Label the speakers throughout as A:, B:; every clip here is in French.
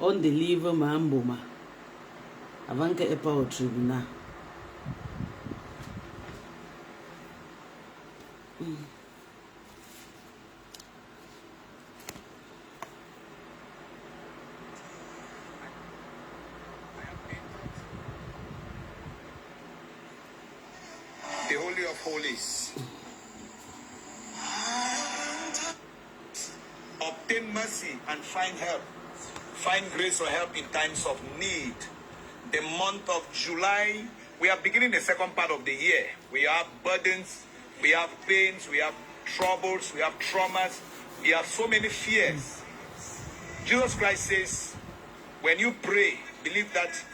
A: On the liver mambuma. Avanka e power tribuna.
B: The Holy of Holies. Obtain mercy and find help. Find grace or help in times of need. The month of July, we are beginning the second part of the year. We have burdens, we have pains, we have troubles, we have traumas, we have so many fears. Jesus Christ says, when you pray, believe that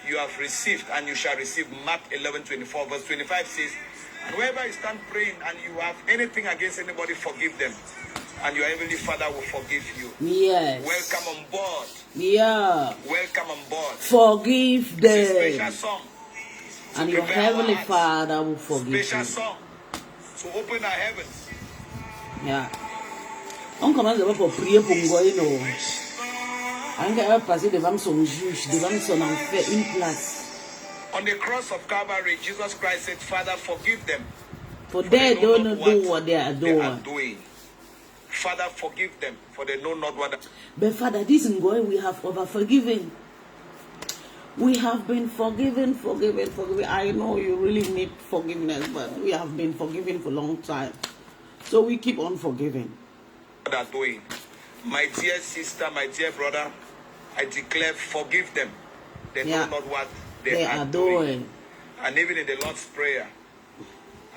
B: you have received and you shall receive. Mark 11:24, verse 25 says, and wherever you stand praying and you have anything against anybody, forgive them. And your Heavenly Father will forgive you.
A: Yes.
B: Welcome on board.
A: Yeah.
B: Welcome on board.
A: Forgive them.
B: It's a special song.
A: And your Heavenly Father will forgive you.
B: Special song. To open our heavens.
A: Yeah. On commence d'abord pour prier pour Ngoy, non. On va passer devant son juge, devant son enfer, une place.
B: On the cross of Calvary, Jesus Christ said, Father, forgive them.
A: For they don't know what they are doing.
B: Father, forgive them, for they know not what they are doing.
A: But Father, this Ngoy we have over forgiven. We have been forgiven. I know you really need forgiveness, but we have been forgiven for a long time. So we keep on forgiving.
B: What they are doing. My dear sister, my dear brother, I declare, forgive them. They know not what they are doing. And even in the Lord's Prayer,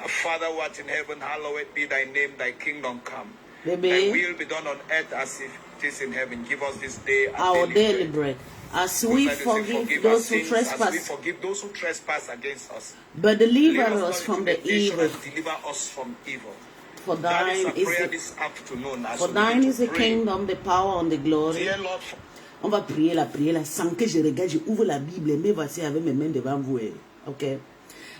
B: our Father who art in heaven, hallowed be thy name, thy kingdom come.
A: Baby,
B: thy will be done on earth as if it is in heaven. Give us this day
A: our daily bread. As we forgive those who trespass.
B: As we forgive those who trespass against us.
A: But deliver us from the evil.
B: Deliver us from evil.
A: For thine is the kingdom, the power, and the glory.
B: Dear Lord,
A: on va prier la sans que je regarde, je ouvre la Bible, mais voici avec mes mains devant vous. Okay.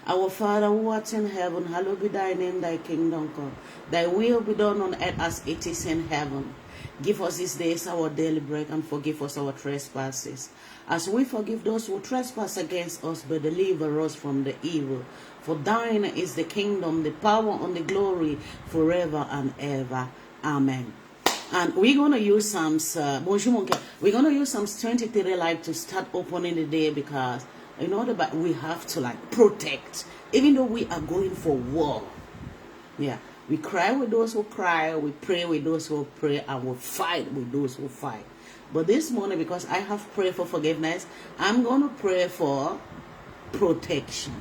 A: Our Father who art in heaven, hallowed be thy name, thy kingdom come. Thy will be done on earth as it is in heaven. Give us this day our daily bread and forgive us our trespasses, as we forgive those who trespass against us, but deliver us from the evil. For thine is the kingdom, the power, and the glory forever and ever. Amen. And we're going to use Psalms, we're going to use Psalms 23 like to start opening the day, because in order that we have to like protect, even though we are going for war. Yeah. We cry with those who cry, we pray with those who pray, and we fight with those who fight. But this morning, because I have prayed for forgiveness, I'm going to pray for protection.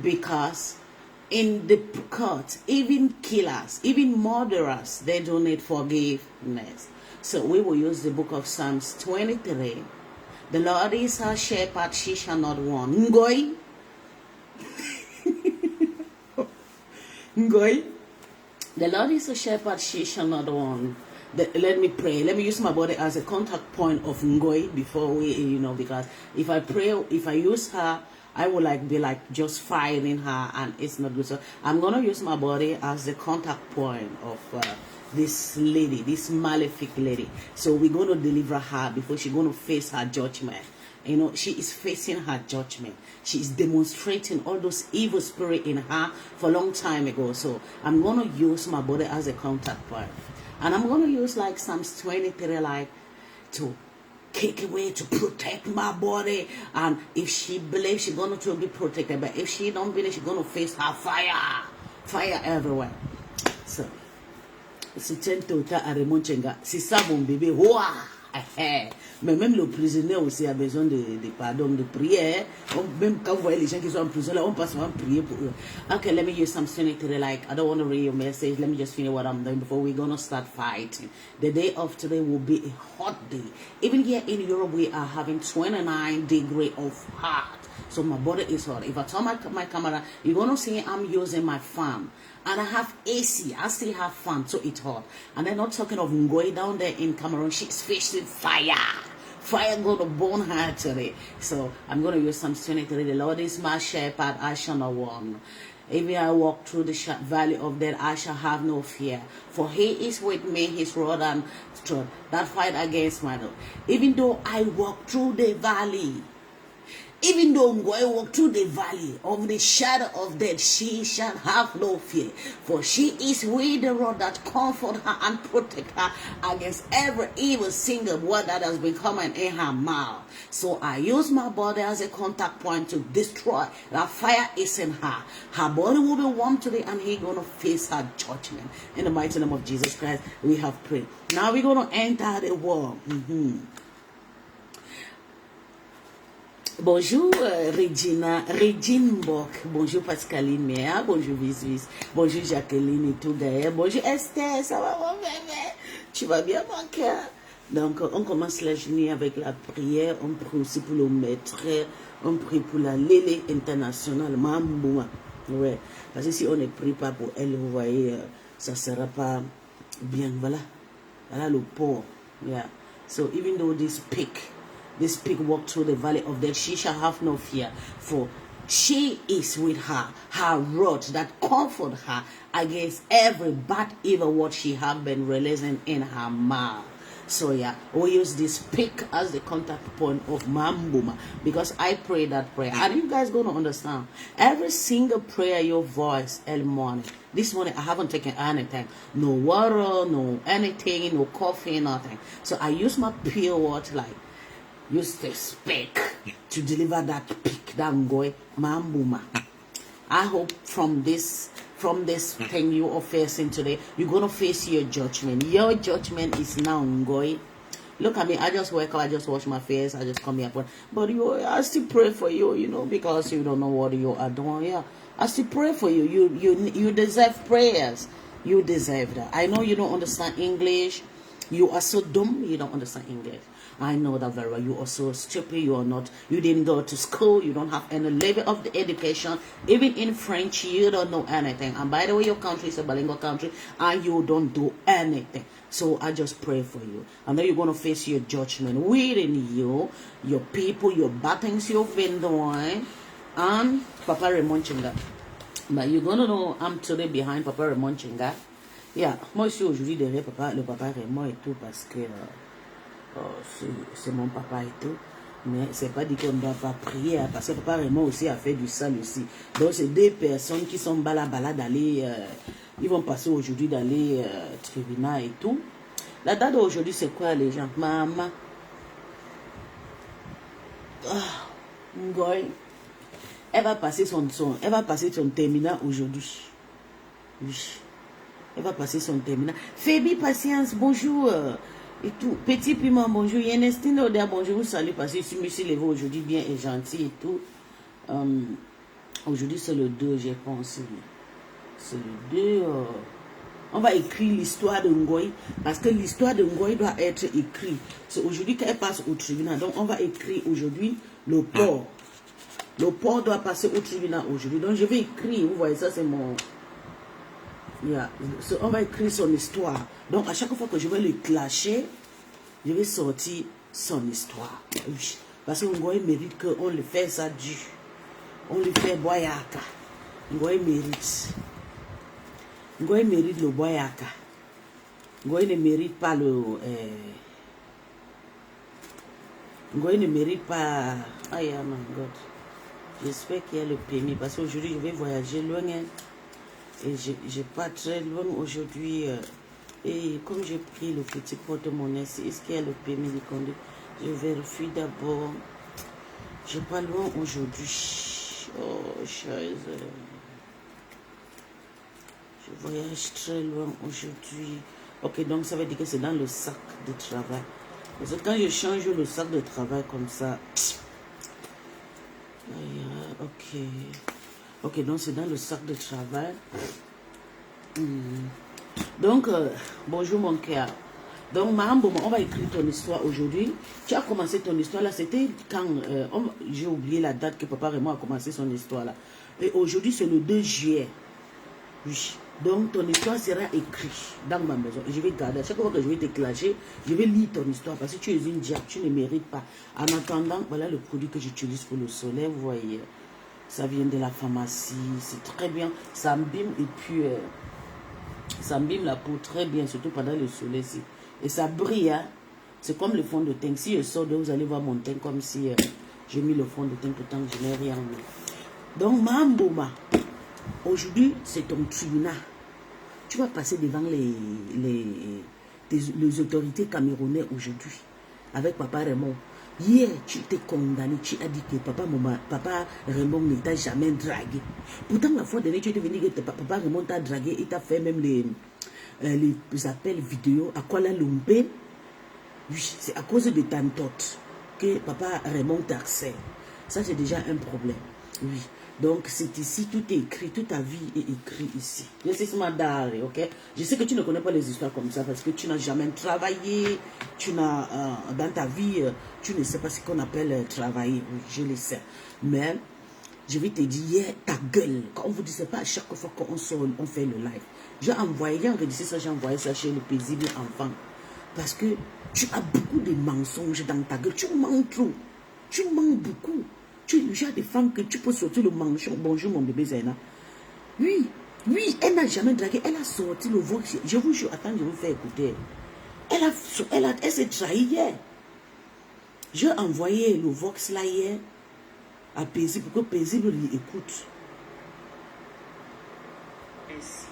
A: Because in the court, even killers, even murderers, they don't need forgiveness. So we will use the book of Psalms 23. The Lord is our shepherd, she shall not want. Ngoy. Ngoy. The Lord is a shepherd, she shall not want. Let me pray. Let me use my body as a contact point of Ngoy before we, because if I pray, if I use her, I will be just firing her, and it's not good. So I'm going to use my body as the contact point of this lady, this malefic lady. So we're going to deliver her before she's going to face her judgment. She is facing her judgment. She is demonstrating all those evil spirits in her for a long time ago. So I'm going to use my body as a contact point. And I'm going to use Psalms 23 to kick away, to protect my body. And if she believes she's going to be protected, but if she don't believe, she's going to face her fire. Fire everywhere. So, c'est total à remonchenga. C'est ça mon bébé. Mais même le prisonnier aussi a besoin de pardon, de prière. Même quand vous voyez les gens qui sont en prison, là, on passe souvent prier pour eux. Okay, let me use some sanity. I don't want to read your message. Let me just finish what I'm doing before we're going to start fighting. The day of today will be a hot day. Even here in Europe, we are having 29 degrees of hot. So my body is hot. If I turn my camera, you're going to see I'm using my fan. And I have AC. I still have fun, so it's hot. And they're not talking of going down there in Cameroon. She's facing fire. Fire going to burn her today. So I'm going to use Psalms 23. The Lord is my shepherd, I shall not want. Even I walk through the valley of death, I shall have no fear. For he is with me, his rod and strength that fight against my Lord. Even though I walk through the valley, even though I'm going to walk through the valley of the shadow of death, she shall have no fear. For she is with the rod that comfort her and protect her against every evil single word that has been coming in her mouth. So I use my body as a contact point to destroy. That fire is in her. Her body will be warm today and he's going to face her judgment. In the mighty name of Jesus Christ, we have prayed. Now we're going to enter the war. Bonjour Regine Bock, bonjour Pascaline Méa, bonjour Visus, bonjour Jacqueline et tout Gaël, bonjour Esther, ça va mon bébé, tu vas bien mon cœur. Donc on commence la journée avec la prière, on prie aussi pour le maître, on prie pour la Lélé internationale, Mambouma. Ouais, parce que si on ne prie pas pour elle, vous voyez, ça ne sera pas bien, voilà le port, yeah. So even though this pig walked through the valley of death, she shall have no fear, for she is with her, her rod that comfort her against every bad evil word she have been releasing in her mouth. So yeah, we use this pig as the contact point of Mambuma, because I pray that prayer, and you guys gonna understand every single prayer you voice every morning. This morning I haven't taken anything, no water, no anything, no coffee, nothing. So I use my pure water, like use the speak to deliver that pig, that ngoi Mambuma. I hope from this thing you are facing today, you're gonna face your judgment. Your judgment is now ngoi. Look at me, I just wake up, I just wash my face, I just come here, but I still pray for you, because you don't know what you are doing. Yeah, I still pray for you. You deserve prayers. You deserve that. I know you don't understand English. You are so dumb, you don't understand English. I know that very well. You are so stupid. You didn't go to school. You don't have any level of the education. Even in French, you don't know anything. And by the way, your country is a bilingual country, and you don't do anything. So I just pray for you. I know you're going to face your judgment within you, your people, your bad things you've been doing, and Papa Raymond Chinga. But you're going to know I'm today behind Papa Raymond Chinga. Yeah, moi je suis aujourd'hui derrière le Papa Raymond et tout, parce que c'est mon papa et tout. Mais c'est pas dit qu'on ne doit pas prier, parce que Papa Raymond aussi a fait du sale aussi. Donc c'est deux personnes qui sont bala d'aller, ils vont passer aujourd'hui d'aller tribunal et tout. La date d'aujourd'hui c'est quoi les gens? Maman. Ngoy. Elle va passer son terminal aujourd'hui. Oui. Elle va passer son terminal. Fébi Patience, bonjour. Et tout. Petit Piment, bonjour. Ernestine Oder, bonjour. Salut, parce que je me suis levé aujourd'hui bien et gentil et tout. Aujourd'hui, c'est le 2, j'ai pensé. C'est le 2. On va écrire l'histoire de Ngoy, parce que l'histoire de Ngoy doit être écrite. C'est aujourd'hui qu'elle passe au tribunal. Donc, on va écrire aujourd'hui le port. Le port doit passer au tribunal aujourd'hui. Donc, je vais écrire. Vous voyez, ça, c'est mon... Yeah. So, on va écrire son histoire. Donc à chaque fois que je vais le clasher, je vais sortir son histoire. Oui. Parce que Ngoy mérite qu'on le fait ça du. On le fait boyaka. Ngoy mérite. Ngoy mérite le boyaka. Ngoy ne mérite pas le... Ngoy ne mérite pas... Ah yeah, my God. J'espère qu'il y a le permis. Parce qu'aujourd'hui, je vais voyager loin. Et je pas très loin aujourd'hui. Et comme j'ai pris le petit porte-monnaie, est-ce qu'il y a le permis de conduire? Je vérifie d'abord. Je pas loin aujourd'hui. Oh, chaise. Je voyage très loin aujourd'hui. Ok, donc ça veut dire que c'est dans le sac de travail. Parce que quand je change le sac de travail comme ça... Ok. Ok, donc c'est dans le sac de travail. Donc, bonjour mon cœur. Donc, Mambo, on va écrire ton histoire aujourd'hui. Tu as commencé ton histoire là, c'était quand... j'ai oublié la date que Papa Raymond a commencé son histoire là. Et aujourd'hui, c'est le 2 juillet. Oui. Donc, ton histoire sera écrite dans ma maison. Et je vais garder. À chaque fois que je vais te clasher, je vais lire ton histoire. Parce que tu es une diable, tu ne mérites pas. En attendant, voilà le produit que j'utilise pour le soleil, vous voyez. Ça vient de la pharmacie. C'est très bien. Ça abîme et puis ça abîme la peau très bien, surtout pendant le soleil. Et ça brille. Hein? C'est comme le fond de teint. Si je sors, vous allez voir mon teint comme si j'ai mis le fond de teint pourtant que je n'ai rien mis. Donc, Mamboma, aujourd'hui, c'est ton tribunal. Tu vas passer devant les autorités camerounaises aujourd'hui, avec Papa Raymond. Hier, tu t'es condamné, tu as dit que Papa Raymond ne t'a jamais dragué. Pourtant, la fois dernière, tu étais venu que Papa Raymond t'a dragué, il t'a fait même les appels vidéo à Kuala Lumpur. Oui, c'est à cause de Tantote que Papa Raymond t'accède. Ça, c'est déjà un problème. Oui. Donc, c'est ici, tout est écrit, toute ta vie est écrit ici. Ok? Je sais que tu ne connais pas les histoires comme ça parce que tu n'as jamais travaillé, tu n'as, dans ta vie, tu ne sais pas ce qu'on appelle travailler. Oui, je le sais. Mais, je vais te dire, ta gueule, quand on vous dit, c'est pas à chaque fois qu'on sort, on fait le live. J'ai enregistré ça, j'ai envoyé ça chez le paisible enfant. Parce que tu as beaucoup de mensonges dans ta gueule, tu mens trop, tu mens beaucoup. Tu es le genre de femme que tu peux sortir le manchon. Bonjour mon bébé Zaina. Oui, oui, elle n'a jamais dragué. Elle a sorti le vox. Je vous jure, attends, je vais vous faire écouter. Elle s'est trahie hier. J'ai envoyé le vox là hier à Paisible pour que Paisible lui écoute. Merci.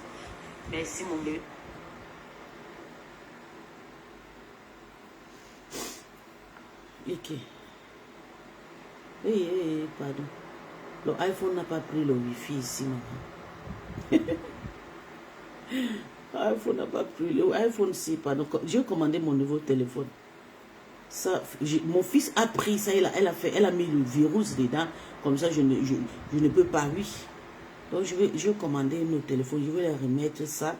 A: Merci mon bébé. Ok. Pardon. Le iPhone n'a pas pris le Wi-Fi ici, maman. L'iPhone n'a pas pris. Le iPhone, si, pardon. J'ai commandé mon nouveau téléphone. Ça, mon fils a pris ça, elle a mis le virus dedans. Comme ça, je ne peux pas, oui. Donc, je vais commander un autre téléphone. Je vais leur remettre ça.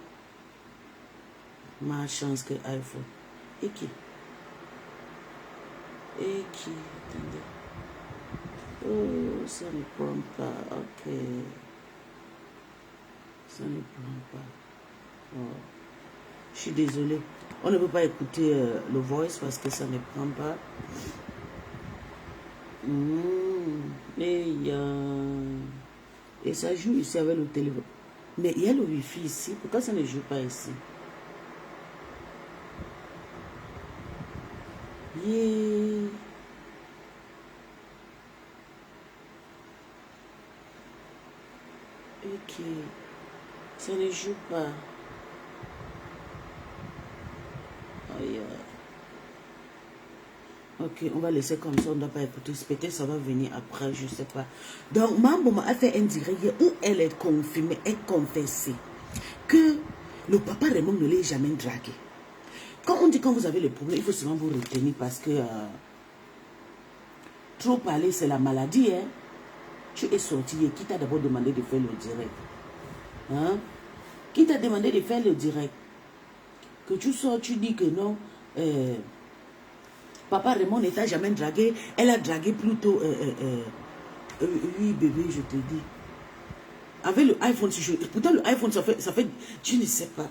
A: Ma chance que iPhone. Et qui? Attendez. Oh, ça ne prend pas. Ok. Ça ne prend pas. Oh. Je suis désolée. On ne peut pas écouter le voice parce que ça ne prend pas. Et ça joue ici avec le téléphone. Mais il y a le Wi-Fi ici. Pourquoi ça ne joue pas ici? Yeah. Ok. Ça ne joue pas. Ok, on va laisser comme ça, on ne doit pas écouter. Peut-être ça va venir après, je ne sais pas. Donc, Mambo a fait un direct où elle est confirmée, elle confessée que le papa Raymond ne l'a jamais dragué. Quand on dit quand vous avez le problème, il faut souvent vous retenir parce que trop parler, c'est la maladie. Hein? Tu es sorti et qui t'a d'abord demandé de faire le direct? Hein? Qui t'a demandé de faire le direct? Que tu sors, tu dis que non. Papa Raymond ne t'a jamais dragué. Elle a dragué plutôt. Oui, bébé, je te dis. Avec le iPhone, pourtant le iPhone, ça fait. Tu ne sais pas.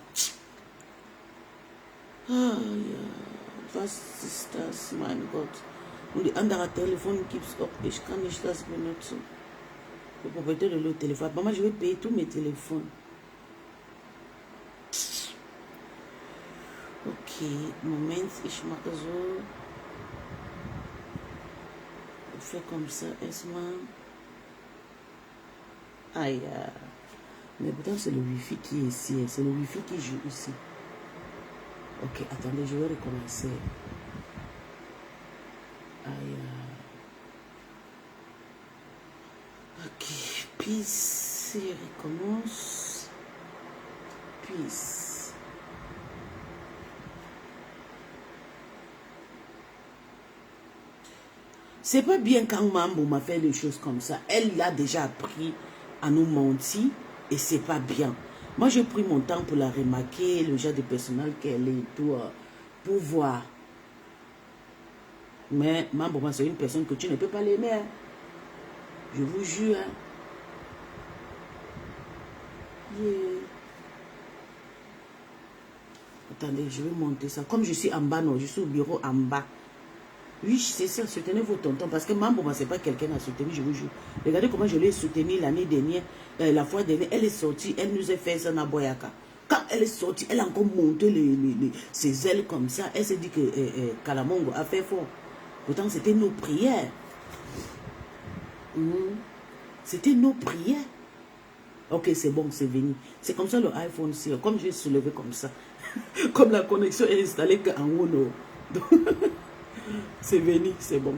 A: Ah, yeah. Was ist das, mein Gott? Und die andere Telefon gibt es auch. Ich kann nicht das benutzen. Le propriétaire de l'autre téléphone. Maman, je vais payer tous mes téléphones. Ok, Moment, ich mache so. Je fais comme ça, erstmal. Aïe. Mais pourtant, c'est le Wi-Fi qui est ici. C'est le Wi-Fi qui joue ici. Ok, attendez, je vais recommencer. Aïe. Ok, peace. Il recommence. Peace. C'est pas bien quand Mambo m'a fait des choses comme ça. Elle l'a déjà appris à nous mentir et c'est pas bien. Moi, j'ai pris mon temps pour la remarquer, le genre de personnel qu'elle est et tout, pour voir. Mais Mambo, c'est une personne que tu ne peux pas l'aimer. Hein. Je vous jure. Hein. Yeah. Attendez, je vais monter ça. Comme je suis en bas, non, je suis au bureau en bas. Oui, c'est ça, soutenez vos tontons. Parce que Mambo, c'est pas quelqu'un à soutenir, je vous jure. Regardez comment je l'ai soutenu l'année dernière, la fois dernière. Elle est sortie, elle nous a fait ça dans Boyaka. Quand elle est sortie, elle a encore monté ses ailes comme ça. Elle s'est dit que Kalamongo a fait fort. Pourtant, c'était nos prières. C'était nos prières. Ok, c'est bon, c'est venu. C'est comme ça le iPhone, c'est comme j'ai soulevé comme ça. Comme la connexion est installée qu'en haut. C'est venu, c'est bon.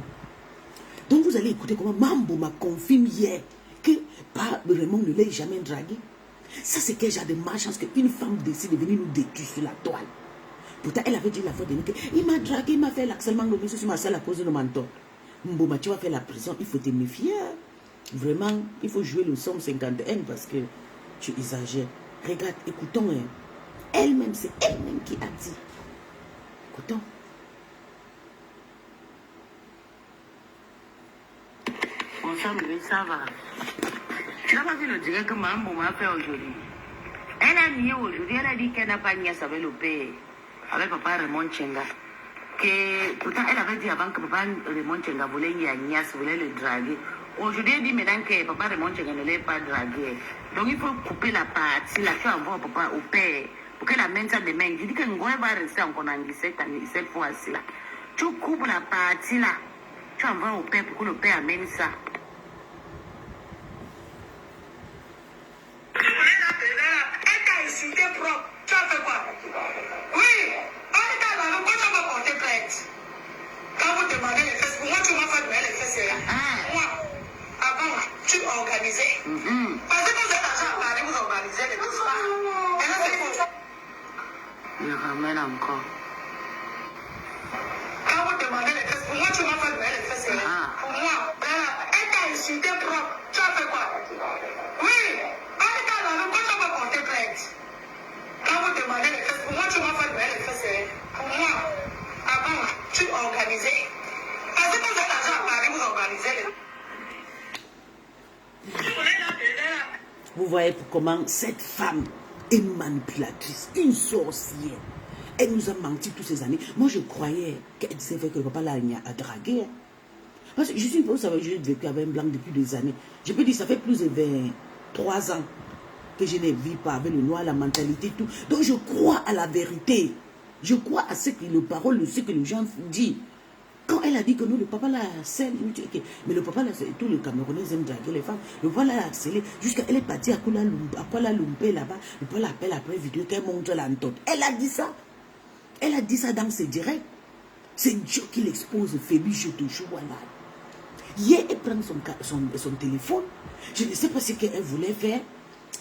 A: Donc vous allez écouter comment Mambo m'a confirmé hier que pas Raymond ne l'a jamais dragué. Ça, c'est quel genre de malchance qu'une femme décide de venir nous détruire sur la toile. Pourtant, elle avait dit la fois dernière qu'il m'a dragué, il m'a fait l'accellement de sur ma salle à cause de mon menton. Mboma, tu vas faire la prison, il faut te méfier. Vraiment, il faut jouer le somme 51 parce que tu exagères. Regarde, écoutons. Elle-même, c'est elle-même qui a dit. Écoutons.
C: Bonsoir, mais ça va. Tu n'as pas vu le direct que Mambo m'a fait aujourd'hui. Elle a nié aujourd'hui, elle a dit qu'elle n'a pas nié avec le père, avec papa Raymond Chenga. Que pourtant, elle avait dit avant que papa Raymond Chenga voulait y aller, voulait le draguer. Aujourd'hui, elle dit maintenant que papa Raymond Chenga ne l'a pas dragué. Donc, il faut couper la partie, là, tu envoies papa au père, pour qu'elle amène ça demain. Je dis que Ngoye va rester encore en Anglais cette fois-ci là. Tu coupes la partie là, tu envoies au père pour que le père amène ça.
D: Tu as fait quoi? Oui, en état là, quand tu m'as porté plainte, quand vous demandez les fesses, pour moi tu m'as fait les fesses. Moi, avant, tu organisais. Parce que quand vous êtes argent à Paris, vous organisez les fesses. Et là, c'est faux.
C: Je ramène encore.
D: Quand vous demandez les fesses, pour moi tu m'as fait les fesses. Pour moi, elle t'a insulté propre. Tu as fait quoi? Oui, en état là, quand tu m'as porté plainte. Quand vous demandez les fesses, pour moi, tu m'as fait les fesses. Pour moi, avant, tu organisais. Parce que quand vous êtes argent à Paris, vous organisez les.
A: Vous voyez comment cette femme est manipulatrice, une sorcière. Elle nous a menti toutes ces années. Moi, je croyais qu'elle disait que le papa l'a dragué. Parce que je suis, vous savez, j'ai vécu avec un blanc depuis des années. Je peux dire, ça fait plus de 23 ans que je ne vis pas avec le noir, la mentalité, tout. Donc je crois à la vérité. Je crois à ce que le parole, ce que les gens disent. Quand elle a dit que nous, le papa l'a harcelé, mais le papa l'a harcelé, tous les Camerounais aiment draguer les femmes. Le papa l'a harcelé, jusqu'à elle est partie à Kuala Lumpur là-bas. Le papa l'appelle après vidéo qu'elle montre l'entote. Elle a dit ça. Elle a dit ça dans ses directs. C'est Dieu qui l'expose, Fébi, je te joue, voilà. Hier, elle prend son téléphone. Je ne sais pas ce qu'elle voulait faire.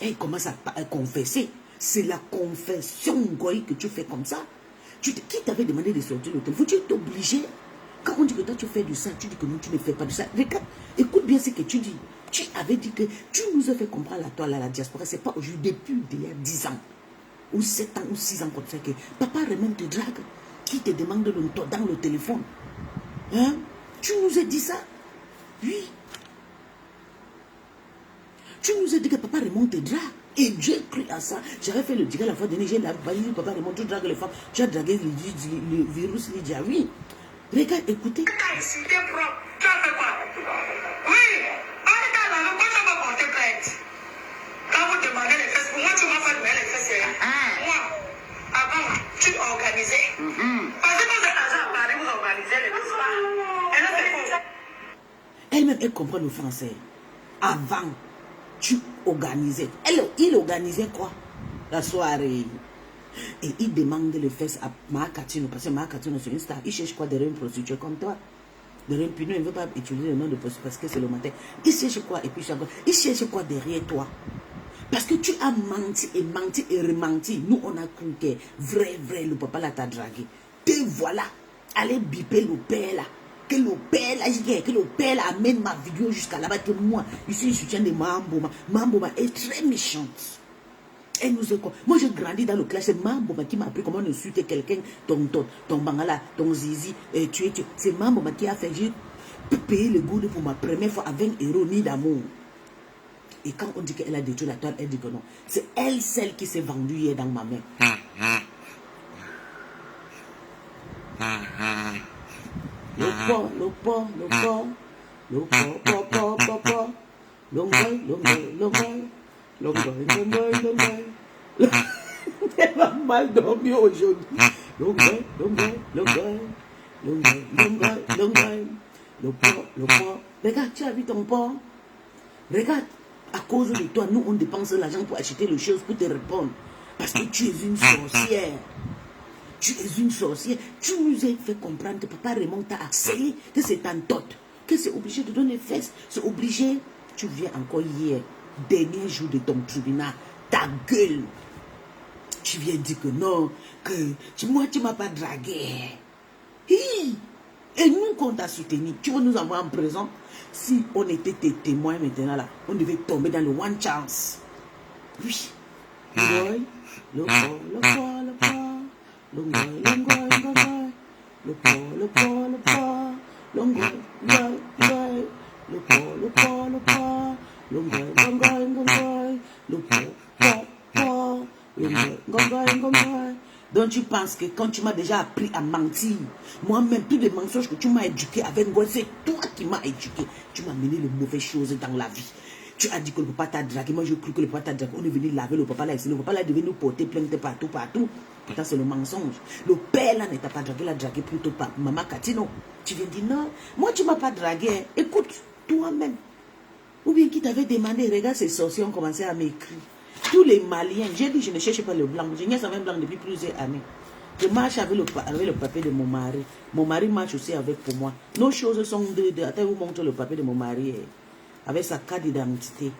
A: Elle commence à confesser. C'est la confession, Ngoye, que tu fais comme ça. Qui t'avait demandé de sortir le téléphone? Tu es obligé. Quand on dit que toi tu fais de ça, tu dis que non, tu ne fais pas de ça. Regarde, écoute bien ce que tu dis. Tu avais dit que tu nous as fait comprendre à toi, à la diaspora, c'est pas aujourd'hui, depuis il y a 10 ans, ou 7 ans, ou 6 ans comme ça, que papa Raymond te drague, qui te demande dans le téléphone. Hein? Tu nous as dit ça? Oui. Tu nous as dit que papa Raymond te drague. Et j'ai cru à ça. J'avais fait le direct la fois dernière. J'ai dit, papa Raymond, tu dragues les femmes. Tu as dragué le virus Lydia. Oui. Regarde, écoutez.
D: Tu as insulté propre. Tu as fait quoi? Oui. En état là, quand tu m'as porté plainte, quand vous demandez les fesses, pour moi tu m'as fait les fesses. Moi, avant, tu organisais. Parce que quand vous êtes argent à Paris, vous organisez les fesses. Et là, c'est faux.
A: Elle-même, elle comprend le français. Avant, tu organisais. Il organisait quoi? La soirée. Et il demande les fesses à Makatino, parce que Makatino, c'est une star. Il cherche quoi derrière une prostituée comme toi? Derrière une pino, il ne veut pas utiliser le nom de prostituée parce que c'est le matin. Il cherche quoi? Et puis, il cherche quoi derrière toi? Parce que tu as menti et rementi. Nous, on a cru que vrai, le papa là t'a dragué. Te voilà. Allez biper le père là. Que le père là, que le père là amène ma vidéo jusqu'à là-bas. Que moi, ici, je soutiens de Mamboma. Mamboma est très méchante. Elle nous a quoi? Moi, j'ai grandi dans le classe. C'est Mamboma qui m'a appris comment insulter quelqu'un, ton bangala, ton zizi, tu. C'est Mamboma qui a fait. J'ai payé le goût pour ma première fois avec 20 € ni d'amour. Et quand on dit qu'elle a détruit la toile, elle dit que non. C'est elle, celle qui s'est vendue hier dans ma main. Ok. po, le po, le po, le po, po, po, po, po. Longoy, longoy, longoy, longoy, longoy, longoy. Elle a mal dormi aujourd'hui. Longoy, longoy, longoy, longoy, longoy, longoy. Le po, le po. Regarde, tu as vu ton porc? Regarde, à cause de toi, nous, on dépense l'argent pour acheter les choses pour te répondre. Parce que tu es une sorcière. Tu es une sorcière. Tu nous as fait comprendre que papa Raymond t'a harcelé, que c'est un dot, que c'est obligé de donner fesses, c'est obligé. Tu viens encore hier, dernier jour de ton tribunal, ta gueule. Tu viens dire que non, que moi tu ne m'as pas dragué. Hi! Et nous qu'on t'a soutenu, tu veux nous envoyer en prison? Si on était tes témoins maintenant là, on devait tomber dans le one chance. Oui. Le le donc tu penses que quand tu m'as déjà appris à mentir, moi-même, tous les mensonges que tu m'as éduqué avec moi, c'est toi qui m'as éduqué. Tu m'as mené les mauvaises choses dans la vie. Tu as dit que le papa t'a dragué. Moi, je cru que le papa t'a dragué. On est venu laver le papa là. Le papa là devait nous porter plainte partout, partout. Pourtant, c'est le mensonge. Le père là ne t'a pas dragué. Il a dragué plutôt pas maman Catino. Tu viens dire non. Moi, tu ne m'as pas dragué. Écoute, toi-même. Ou bien qui t'avait demandé, regarde, ces sorciers ont commencé à m'écrire. Tous les Maliens, j'ai dit, je ne cherche pas le blanc. Je n'ai jamais blanc depuis plusieurs années. Je marche avec le papier de mon mari. Mon mari marche aussi avec pour moi. Nos choses sont deux. Attends, je vous montre le papier de mon mari. Avec sa carte d'identité.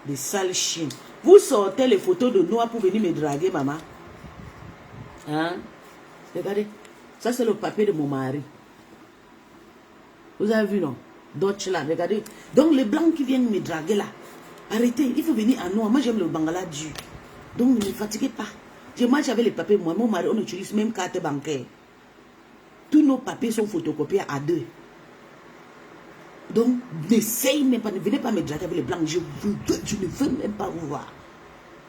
A: Des sales chiens. Vous sortez les photos de Noah pour venir me draguer, maman. Hein? Regardez. Ça, c'est le papier de mon mari. Vous avez vu, non? Dutch là, regardez. Donc, les blancs qui viennent me draguer là. Arrêtez, il faut venir à Noah. Moi, j'aime le Bangala dur. Donc, ne me fatiguez pas. Je marche avec les papiers. Moi, mon mari, on utilise même carte bancaire. Tous nos papiers sont photocopiés à deux. Donc, n'essayez même pas, ne venez pas me draguer avec les blancs. Je ne veux même pas vous voir.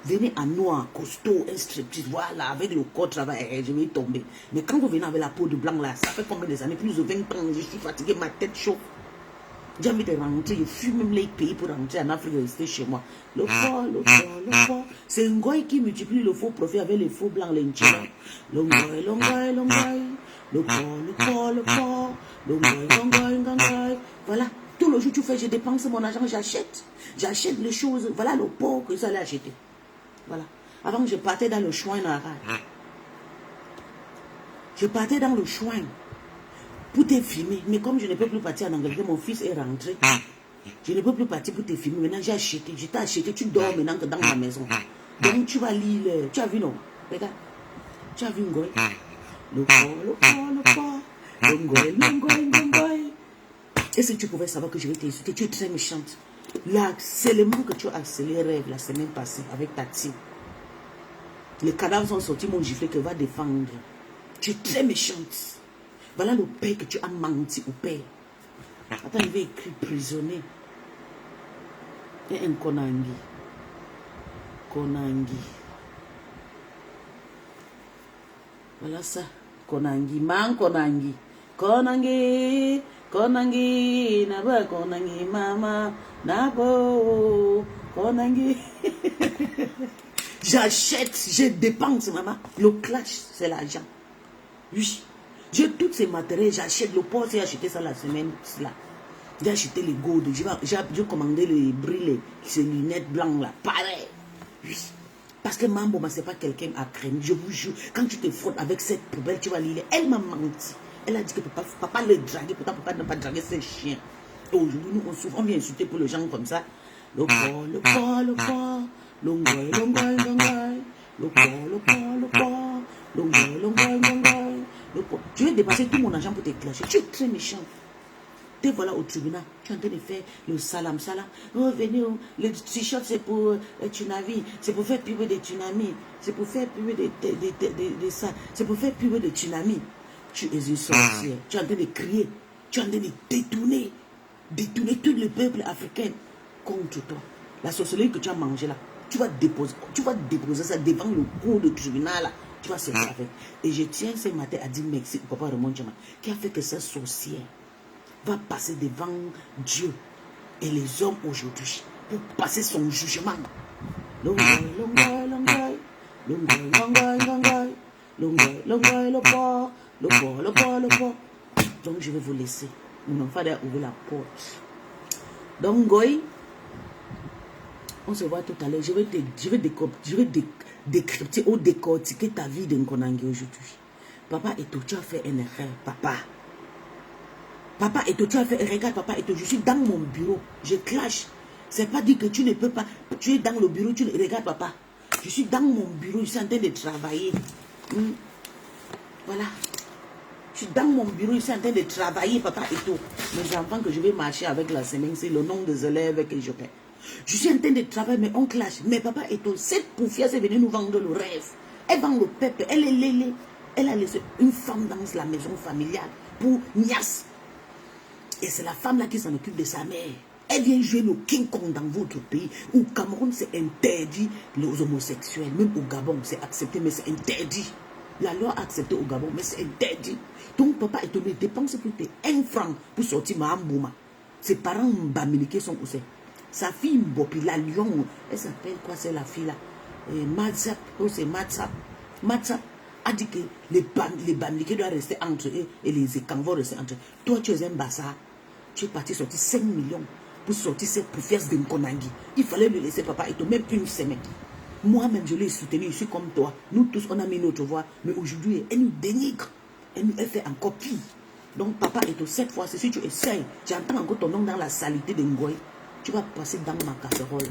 A: Venez à noir, costaud, un striptease, voilà, avec le corps travail, je vais tomber. Mais quand vous venez avec la peau de blanc là, ça fait combien d'années? Plus de 20 ans, je suis fatigué, ma tête chaud. J'ai envie de rentrer, je fuis même les pays pour rentrer en Afrique et rester chez moi. Le fort, le fort, le fort. C'est un goy qui multiplie le faux profit avec les faux blancs, les nchila. Le goy, le goy, le goy. Le fort, le fort, le fort. Le goy, le goy, le goy. Voilà. Tout le jour, tu fais, je dépense mon argent, j'achète. J'achète les choses. Voilà le pot que j'allais acheter. Voilà. Avant, je partais dans le chouin à Arras. Je partais dans le chouin pour te filmer. Mais comme je ne peux plus partir en Angleterre, mon fils est rentré. Je ne peux plus partir pour te filmer. Maintenant, j'ai acheté. Je t'ai acheté. Tu dors maintenant que dans ma maison. Donc, tu vas lire. Tu as vu, non? Regarde. Tu as vu un goy? Le corps, le corps, le corps. Le goy, le goy, le goy. Et si tu pouvais savoir que je vais t'insulter, tu es très méchante. Là, c'est le moment que tu as accéléré la semaine passée avec ta team. Les cadavres sont sortis, mon giflet que va défendre. Tu es très méchante. Voilà le père que tu as menti au père. Attends, il va écrire prisonnier. Et un Konangi. Konangi. Voilà ça. Konangi. Man Konangi. Konangi. Konangi. Naba Konangi. Mama. Nabo. Konangi. J'achète, je dépense, maman. Le clash, c'est l'argent. Oui. J'ai tous ces matériels, j'achète le pot, j'ai acheté ça la semaine. J'ai acheté les gold, j'ai commandé les brilles, ces lunettes blanches là. Pareil. Oui. Parce que maman, c'est pas quelqu'un à craindre. Je vous jure, quand tu te frottes avec cette poubelle, tu vas lire. Elle m'a menti. Elle a dit que papa le draguait, pourtant papa n'a pas dragué ses chiens. Et aujourd'hui, nous, on vient insulter pour les gens comme ça. Le corps, le corps, le corps. Longoy, longoy, longoy. Le corps, le corps, le corps. Longoy, longoy, longoy. Le corps. Je vais dépasser tout mon argent pour te clasher. Tu es très méchant. Te voilà au tribunal. Tu es en train de faire le salam, salam. Oh, venez, le t-shirt c'est pour Tunavi. C'est pour faire pub de Tunami. C'est pour faire pub de ça. C'est pour faire pub de Tunami. Tu es une sorcière. Tu es en train de crier. Tu es en train de détourner tout le peuple africain contre toi. La sorcellerie que tu as mangée là, tu vas déposer ça devant le cours de tribunal là. Tu vas sortir avec. Et je tiens ce matin à dire merci au papa Raymond Tchama, qui a fait que ce sorcière va passer devant Dieu et les hommes aujourd'hui pour passer son jugement. Longoy, longoy, longoy. Longoy, longoy, longoy. Longoy, longoy, le port. Le port, le port, le port. Donc je vais vous laisser. Mon enfant a ouvert la porte. Donc Goy, on se voit tout à l'heure. Je vais décrypter ou décortiquer ta vie de Nkonangi aujourd'hui. Papa Eto, tu as fait une erreur. Papa Eto, tu as fait. Regarde, Papa Eto, je suis dans mon bureau. Je clash. C'est pas dit que tu ne peux pas. Tu es dans le bureau, tu regarde, papa. Je suis dans mon bureau, je suis en train de travailler. Voilà. Je suis dans mon bureau, je suis en train de travailler, Papa Eto. Mes enfants que je vais marcher avec la semaine, c'est le nom des élèves que je fais. Je suis en train de travailler, mais on clash. Mais Papa Eto, cette poufiasse est venue nous vendre le rêve. Elle vend le peuple, elle est lélé. Elle a laissé une femme dans la maison familiale pour Nias. Et c'est la femme là qui s'en occupe de sa mère. Elle vient jouer le King Kong dans votre pays. Au Cameroun, c'est interdit les homosexuels. Même au Gabon, c'est accepté, mais c'est interdit. La loi a accepté au Gabon, mais c'est interdit. Donc, Papa est tombé, dépense plus de 1 franc pour sortir Mahambouma. Ses parents Mbamilike sont où c'est. Sa fille Mbopi, la lion, elle s'appelle quoi, c'est la fille là? Matsap, oh c'est Matsap. Matsap a dit que les Bamilike doivent rester entre eux et les Ekang vont rester entre eux. Toi, tu es un bassa. Tu es parti sortir 5 millions pour sortir cette poufiasse de Nkonangi. Il fallait le laisser, Papa Eto, même une semaine. Moi-même, je l'ai soutenu, je suis comme toi. Nous tous, on a mis notre voix. Mais aujourd'hui, elle nous dénigre. Elle fait encore pire. Donc, Papa Eto, cette fois, si tu essayes, tu entends encore ton nom dans la saleté de Ngoy, tu vas passer dans ma casserole.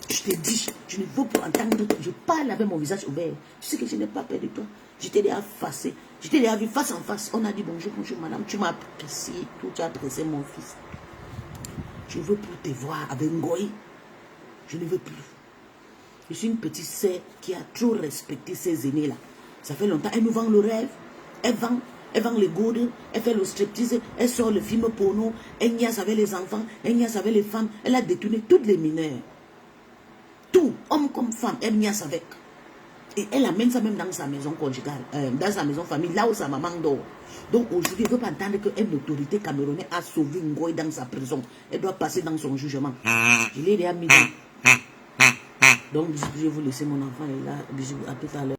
A: Je te dis, je ne veux pas entendre. Je parle avec mon visage ouvert. Tu sais que je n'ai pas peur de toi. Je t'ai déjà facé. Je t'ai déjà vu face en face. On a dit bonjour, bonjour, madame. Tu m'as apprécié. Tu as apprécié mon fils. Je ne veux plus te voir avec Ngoy. Je ne veux plus. Je suis une petite sœur qui a trop respecté ses aînés là. Ça fait longtemps. Elle nous vend le rêve. Elle vend les gourdes. Elle fait le striptease. Elle sort le film porno. Elle niaise avec les enfants. Elle niaise avec les femmes. Elle a détourné toutes les mineurs. Tout, homme comme femme, elle niaise avec. Et elle amène ça même dans sa maison conjugale, dans sa maison famille, là où sa maman dort. Donc aujourd'hui, elle ne veut pas entendre qu'une autorité camerounaise a sauvé Ngoy dans sa prison. Elle doit passer dans son jugement. Je l'ai déjà mis dans. Donc, je vais vous laisser mon enfant est là. Bisous, à tout à l'heure.